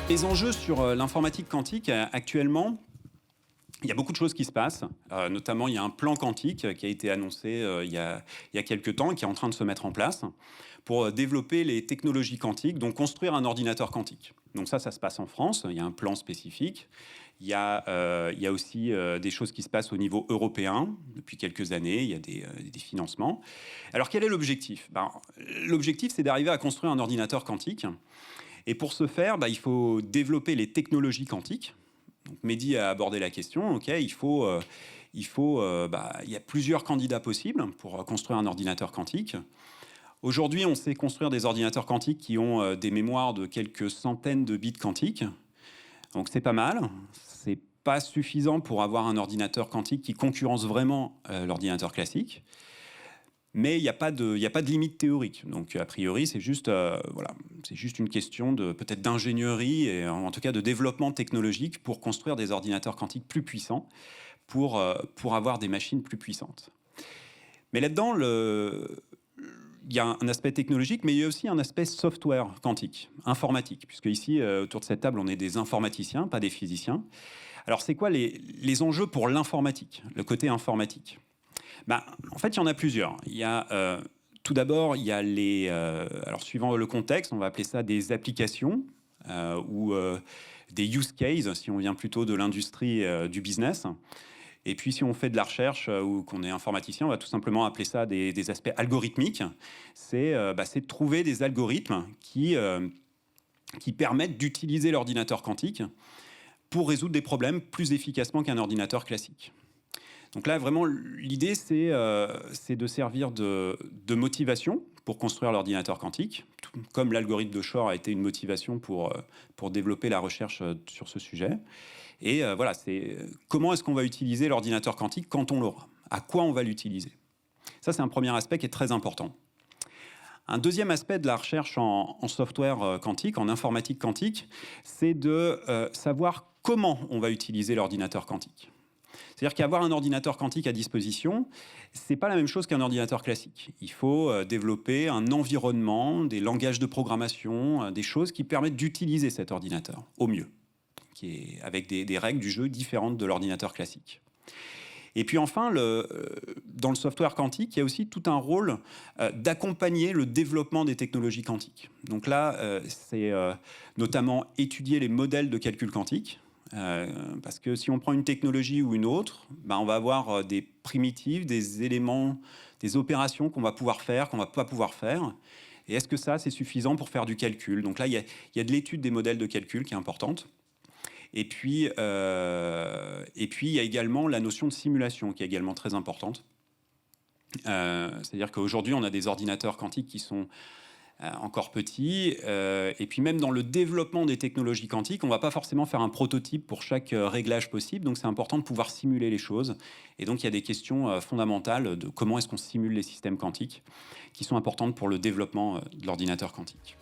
Les enjeux sur l'informatique quantique, actuellement, il y a beaucoup de choses qui se passent. Notamment, il y a un plan quantique qui a été annoncé il y a quelques temps et qui est en train de se mettre en place pour développer les technologies quantiques, donc construire un ordinateur quantique. Donc ça se passe en France, il y a un plan spécifique. Il y a aussi des choses qui se passent au niveau européen depuis quelques années, il y a des financements. Alors quel est l'objectif? L'objectif, c'est d'arriver à construire un ordinateur quantique. Et pour ce faire, il faut développer les technologies quantiques. Donc, Mehdi a abordé la question. Ok, il y a plusieurs candidats possibles pour construire un ordinateur quantique. Aujourd'hui, on sait construire des ordinateurs quantiques qui ont des mémoires de quelques centaines de bits quantiques. Donc c'est pas mal. C'est pas suffisant pour avoir un ordinateur quantique qui concurrence vraiment l'ordinateur classique. Mais il n'y a pas de limite théorique. Donc, a priori, c'est juste une question peut-être d'ingénierie et en tout cas de développement technologique pour construire des ordinateurs quantiques plus puissants, pour avoir des machines plus puissantes. Mais là-dedans, il y a un aspect technologique, mais il y a aussi un aspect software quantique, informatique, puisque ici, autour de cette table, on est des informaticiens, pas des physiciens. Alors, c'est quoi les enjeux pour l'informatique, le côté informatique? En fait, il y en a plusieurs. Il y a, tout d'abord, il y a alors suivant le contexte, on va appeler ça des applications ou des use cases, si on vient plutôt de l'industrie du business. Et puis, si on fait de la recherche ou qu'on est informaticien, on va tout simplement appeler ça des aspects algorithmiques. C'est de trouver des algorithmes qui permettent d'utiliser l'ordinateur quantique pour résoudre des problèmes plus efficacement qu'un ordinateur classique. Donc là, vraiment, l'idée, c'est de servir de motivation pour construire l'ordinateur quantique, comme l'algorithme de Shor a été une motivation pour développer la recherche sur ce sujet. Et c'est comment est-ce qu'on va utiliser l'ordinateur quantique quand on l'aura? À quoi on va l'utiliser? Ça, c'est un premier aspect qui est très important. Un deuxième aspect de la recherche en software quantique, en informatique quantique, c'est de savoir comment on va utiliser l'ordinateur quantique. C'est-à-dire qu'avoir un ordinateur quantique à disposition, c'est pas la même chose qu'un ordinateur classique. Il faut développer un environnement, des langages de programmation, des choses qui permettent d'utiliser cet ordinateur au mieux, avec des règles du jeu différentes de l'ordinateur classique. Et puis enfin, dans le software quantique, il y a aussi tout un rôle d'accompagner le développement des technologies quantiques. Donc là, c'est notamment étudier les modèles de calcul quantique. Parce que si on prend une technologie ou une autre, on va avoir des primitives, des éléments, des opérations qu'on va pouvoir faire, qu'on ne va pas pouvoir faire. Et est-ce que ça, c'est suffisant pour faire du calcul? Donc là, il y a de l'étude des modèles de calcul qui est importante. Et puis, il y a également la notion de simulation qui est également très importante. C'est-à-dire qu'aujourd'hui, on a des ordinateurs quantiques qui sont encore petits. Et puis même dans le développement des technologies quantiques, on ne va pas forcément faire un prototype pour chaque réglage possible. Donc c'est important de pouvoir simuler les choses. Et donc il y a des questions fondamentales de comment est-ce qu'on simule les systèmes quantiques qui sont importantes pour le développement de l'ordinateur quantique.